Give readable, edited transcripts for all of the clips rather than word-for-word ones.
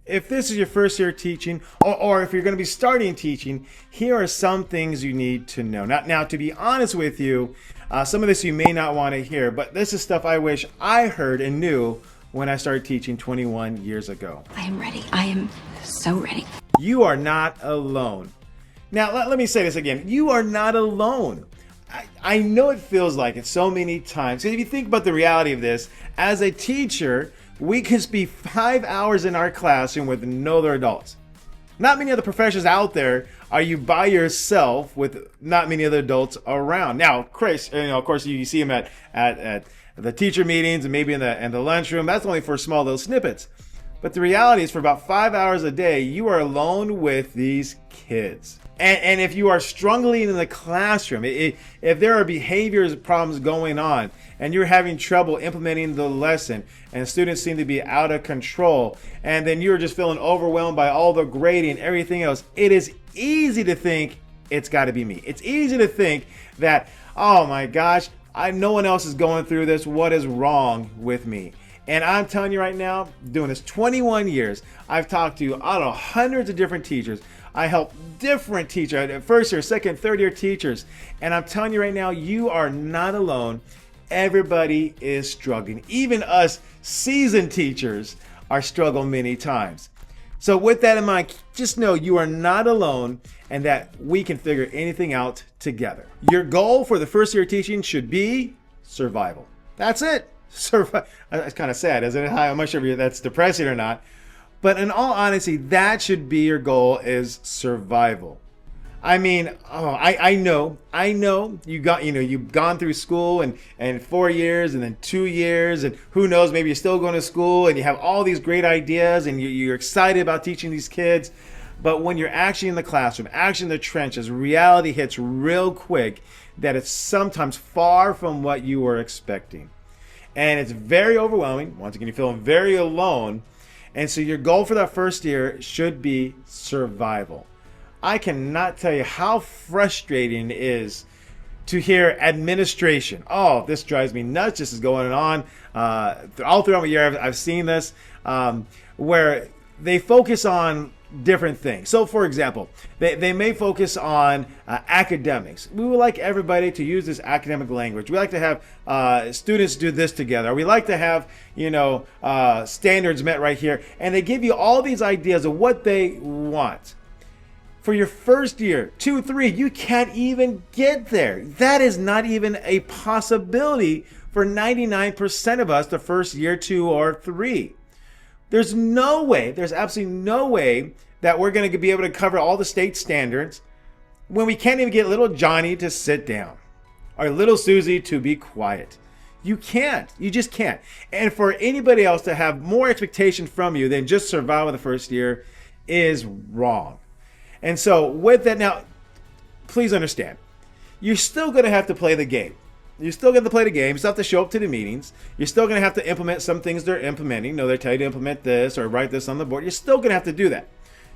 If this is your first year teaching, or if you're going to be starting teaching, here are some things you need to know. Now, to be honest with you, some of this you may not want to hear, but this is stuff I wish I heard and knew when I started teaching 21 years ago. I am ready. I am so ready. You are not alone. Now, let me say this again. You are not alone. I know it feels like it so many times. If you think about the reality of this, as a teacher, we can spend 5 hours in our classroom with no other adults. Not many other professions out there are you by yourself with not many other adults around. Now, Chris, of course, you see him at the teacher meetings and maybe in the lunchroom. That's only for small little snippets. But the reality is, for about 5 hours a day, you are alone with these kids. And if you are struggling in the classroom, if there are behaviors problems going on, and you're having trouble implementing the lesson, and students seem to be out of control, and then you're just feeling overwhelmed by all the grading and everything else, it is easy to think it's got to be me. It's easy to think that, oh my gosh, no one else is going through this. What is wrong with me? And I'm telling you right now, doing this 21 years, I've talked to, I don't know, hundreds of different teachers. I help different teachers, first year, second, third year teachers. And I'm telling you right now, you are not alone. Everybody is struggling. Even us seasoned teachers are struggling many times. So with that in mind, just know you are not alone and that we can figure anything out together. Your goal for the first year teaching should be survival. That's it. It's kind of sad, isn't it? I'm not sure if that's depressing or not. But in all honesty, that should be your goal, is survival. I mean, I know you've gone through school and 4 years and then 2 years, and who knows, maybe you're still going to school and you have all these great ideas and you're excited about teaching these kids. But when you're actually in the classroom, actually in the trenches, reality hits real quick that it's sometimes far from what you were expecting. And it's very overwhelming. Once again, you're feeling very alone. And so your goal for that first year should be survival. I cannot tell you how frustrating it is to hear administration. Oh, this drives me nuts. This is going on. All throughout my year, I've seen this, where they focus on different things. So, for example, they may focus on academics. We would like everybody to use this academic language. We like to have students do this together. We like to have, standards met right here. And they give you all these ideas of what they want. For your first year, 2, 3, you can't even get there. That is not even a possibility for 99% of us the first year, 2 or 3. There's absolutely no way that we're going to be able to cover all the state standards when we can't even get little Johnny to sit down or little Susie to be quiet. You can't. You just can't. And for anybody else to have more expectation from you than just survival the first year is wrong. And so with that, now, please understand, you're still going to have to play the game. You're still going to play the game. You still have to show up to the meetings. You're still going to have to implement some things they're implementing. They tell you to implement this or write this on the board. You're still going to have to do that.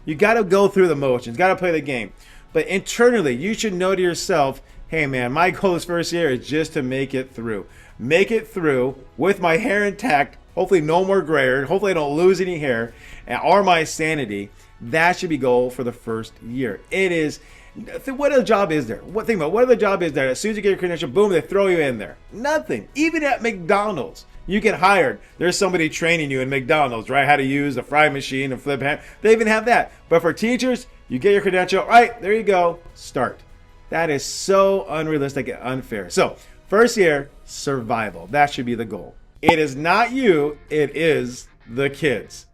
You got to go through the motions. Got to play the game. But internally, you should know to yourself, hey, man, my goal this first year is just to make it through. Make it through with my hair intact. Hopefully no more gray hair. Hopefully I don't lose any hair or my sanity. That should be goal for the first year. It is. What other job is there? What other job is there? As soon as you get your credential, boom, they throw you in there. Nothing. Even at McDonald's, you get hired. There's somebody training you in McDonald's, right? How to use a fry machine and flip ham. They even have that. But for teachers, you get your credential. All right, there you go. Start. That is so unrealistic and unfair. So, first year, survival. That should be the goal. It is not you. It is the kids.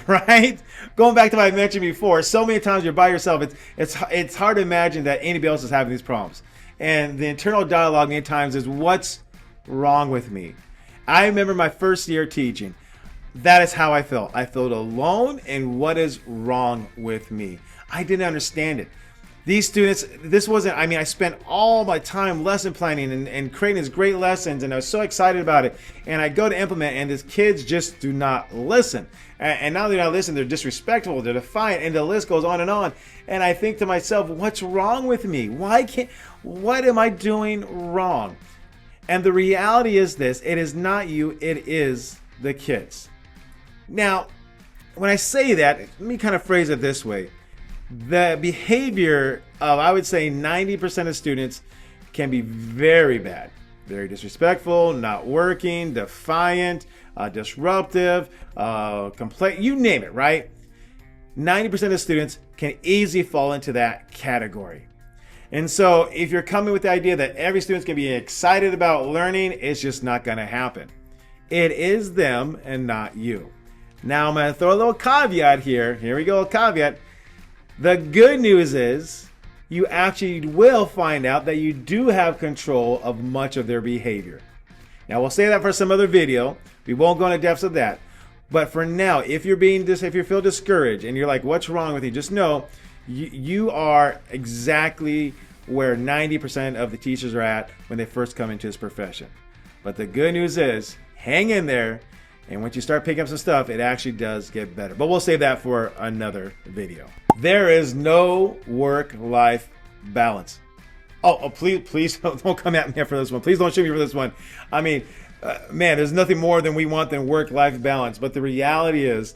Right? Going back to what I mentioned before, so many times you're by yourself, it's hard to imagine that anybody else is having these problems. And the internal dialogue many times is, what's wrong with me? I remember my first year teaching. That is how I felt. I felt alone, and what is wrong with me? I didn't understand it. These students, I spent all my time lesson planning and creating these great lessons, and I was so excited about it. And I go to implement, and these kids just do not listen. And now they're not listening, they're disrespectful, they're defiant, and the list goes on and on. And I think to myself, what's wrong with me? What am I doing wrong? And the reality is this: it is not you, it is the kids. Now, when I say that, let me kind of phrase it this way. The behavior of, I would say, 90% of students can be very bad. Very disrespectful, not working, defiant, disruptive, complaint, you name it, right? 90% of students can easily fall into that category. And so if you're coming with the idea that every student's gonna be excited about learning, it's just not gonna happen. It is them and not you. Now I'm gonna throw a little caveat here. Here we go, a caveat. The good news is you actually will find out that you do have control of much of their behavior. Now we'll say that for some other video. We won't go into depths of that. But for now, if you feel discouraged and you're like, what's wrong with you? Just know you are exactly where 90% of the teachers are at when they first come into this profession. But the good news is, hang in there, and once you start picking up some stuff, it actually does get better. But we'll save that for another video. There is no work-life balance. Oh, please don't come at me for this one. Please don't shoot me for this one. I mean, man, there's nothing more than we want than work-life balance. But the reality is,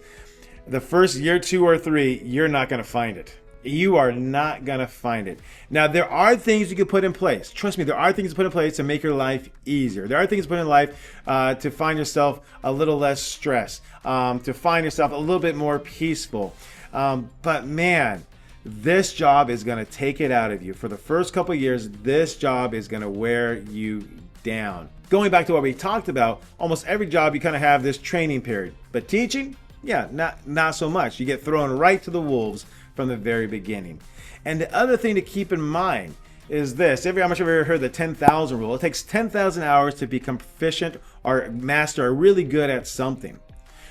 the first year, 2 or 3, you're not going to find it. You are not going to find it. Now, there are things you can put in place. Trust me, there are things to put in place to make your life easier. There are things to put in life to find yourself a little less stressed, to find yourself a little bit more peaceful. But man, this job is going to take it out of you. For the first couple of years, this job is going to wear you down. Going back to what we talked about, almost every job you kind of have this training period. But teaching, yeah, not so much. You get thrown right to the wolves from the very beginning. And the other thing to keep in mind is this. I'm not sure if you've ever heard the 10,000 rule. It takes 10,000 hours to become proficient or master or really good at something.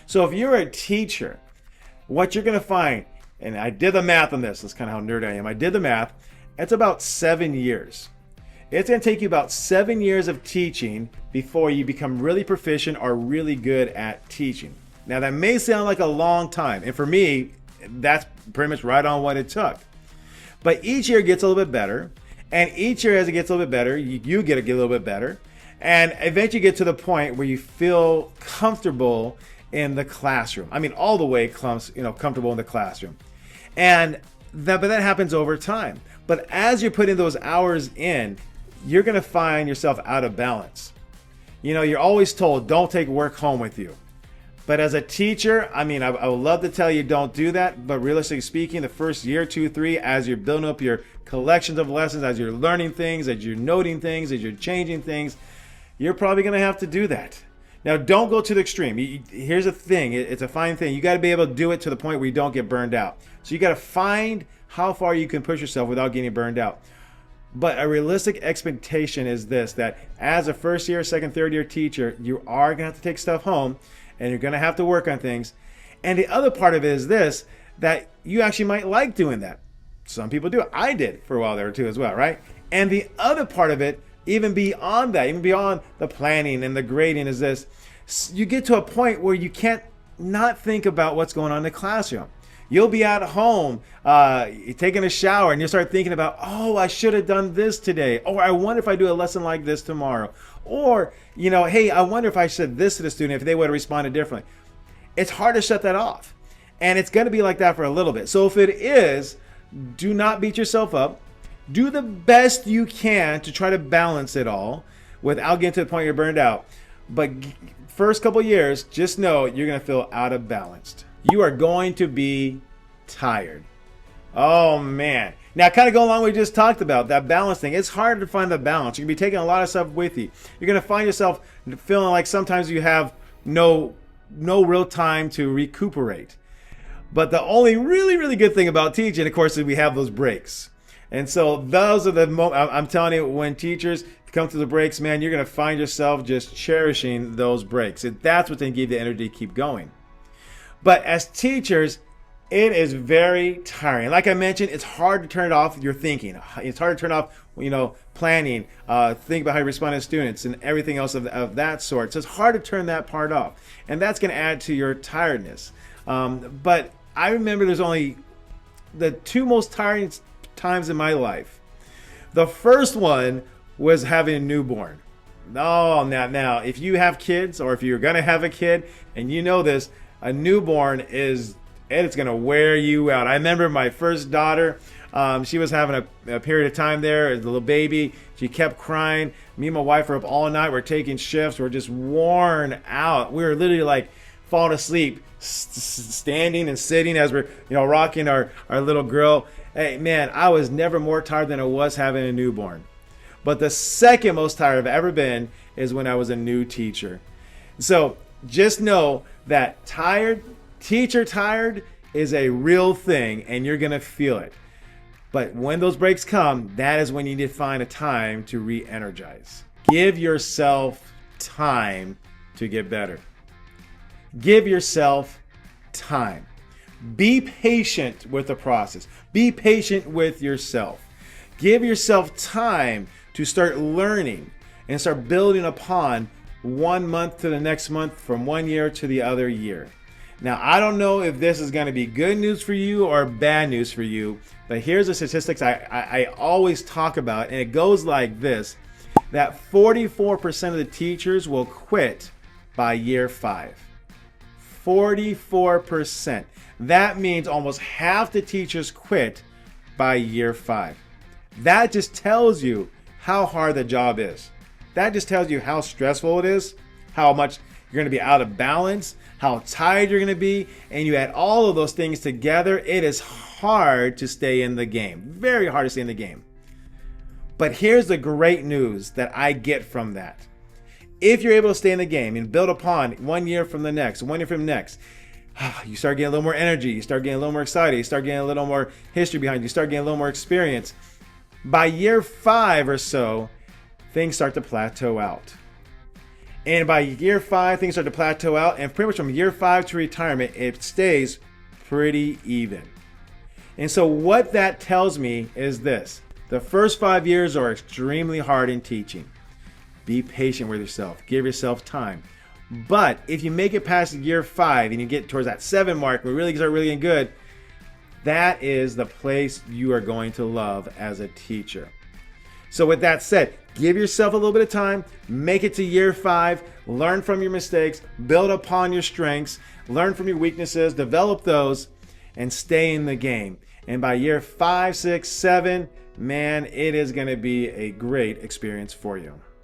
So if you're a teacher, what you're going to find, and I did the math on this, that's kind of how nerd I am. I did the math. It's about 7 years. It's going to take you about 7 years of teaching before you become really proficient or really good at teaching. Now that may sound like a long time, and for me, that's pretty much right on what it took. But each year gets a little bit better, and each year as it gets a little bit better, you get a little bit better, and eventually get to the point where you feel comfortable in the classroom. I mean, all the way comfortable in the classroom. But that happens over time. But as you're putting those hours in, you're going to find yourself out of balance. You know, you're always told, don't take work home with you. But as a teacher, I mean, I would love to tell you don't do that. But realistically speaking, the first year, 2, 3, as you're building up your collections of lessons, as you're learning things, as you're noting things, as you're changing things, you're probably going to have to do that. Now, don't go to the extreme. Here's the thing. It's a fine thing. You got to be able to do it to the point where you don't get burned out. So you got to find how far you can push yourself without getting burned out. But a realistic expectation is this, that as a first year, second, third year teacher, you are going to have to take stuff home and you're going to have to work on things. And the other part of it is this, that you actually might like doing that. Some people do. I did for a while there too as well, right? And the other part of it, even beyond that, even beyond the planning and the grading, is this. You get to a point where you can't not think about what's going on in the classroom. You'll be at home taking a shower and you'll start thinking about, oh, I should have done this today. Or I wonder if I do a lesson like this tomorrow. Or, you know, hey, I wonder if I said this to the student, if they would have responded differently. It's hard to shut that off. And it's going to be like that for a little bit. So if it is, do not beat yourself up. Do the best you can to try to balance it all without getting to the point you're burned out. But first couple years, just know you're going to feel out of balance. You are going to be tired. Oh, man. Now, kind of go along with what we just talked about, that balance thing. It's hard to find the balance. You're going to be taking a lot of stuff with you. You're going to find yourself feeling like sometimes you have no real time to recuperate. But the only really, really good thing about teaching, of course, is we have those breaks. And so those are the moments, I'm telling you, when teachers come to the breaks, man, you're going to find yourself just cherishing those breaks. And that's what's going to give you the energy to keep going. But as teachers, it is very tiring. Like I mentioned, it's hard to turn it off your thinking. It's hard to turn off, planning, think about how you respond to students and everything else of that sort. So it's hard to turn that part off. And that's going to add to your tiredness. But I remember there's only the 2 most tiring times in my life. The first one was having a newborn. Oh, now, if you have kids or if you're going to have a kid and you know this, a newborn it's going to wear you out. I remember my first daughter, she was having a period of time there as a little baby. She kept crying. Me and my wife were up all night. We're taking shifts. We're just worn out. We were literally like falling asleep, standing and sitting as we're rocking our little girl. Hey man, I was never more tired than I was having a newborn. But the second most tired I've ever been is when I was a new teacher. So just know that teacher tired is a real thing, and you're going to feel it. But when those breaks come, that is when you need to find a time to re-energize. Give yourself time to get better. Give yourself time. Be patient with the process. Be patient with yourself. Give yourself time to start learning and start building upon 1 month to the next month, from 1 year to the other year. Now, I don't know if this is going to be good news for you or bad news for you, but here's the statistics I always talk about, and it goes like this, that 44% of the teachers will quit by year 5. 44%. That means almost half the teachers quit by year 5. That just tells you how hard the job is. That just tells you how stressful it is, how much you're going to be out of balance, how tired you're going to be, and you add all of those things together, it is hard to stay in the game. Very hard to stay in the game. But here's the great news that I get from that. If you're able to stay in the game and build upon 1 year from the next, 1 year from the next, you start getting a little more energy, you start getting a little more excited, you start getting a little more history behind you, you start getting a little more experience. By year 5 or so, things start to plateau out. And by year 5, things start to plateau out. And pretty much from year 5 to retirement, it stays pretty even. And so what that tells me is this. The first 5 years are extremely hard in teaching. Be patient with yourself. Give yourself time. But if you make it past year 5 and you get towards that 7 mark, where you really start really getting good, that is the place you are going to love as a teacher. So with that said, give yourself a little bit of time, make it to year 5, learn from your mistakes, build upon your strengths, learn from your weaknesses, develop those, and stay in the game. And by year 5, 6, 7, man, it is going to be a great experience for you.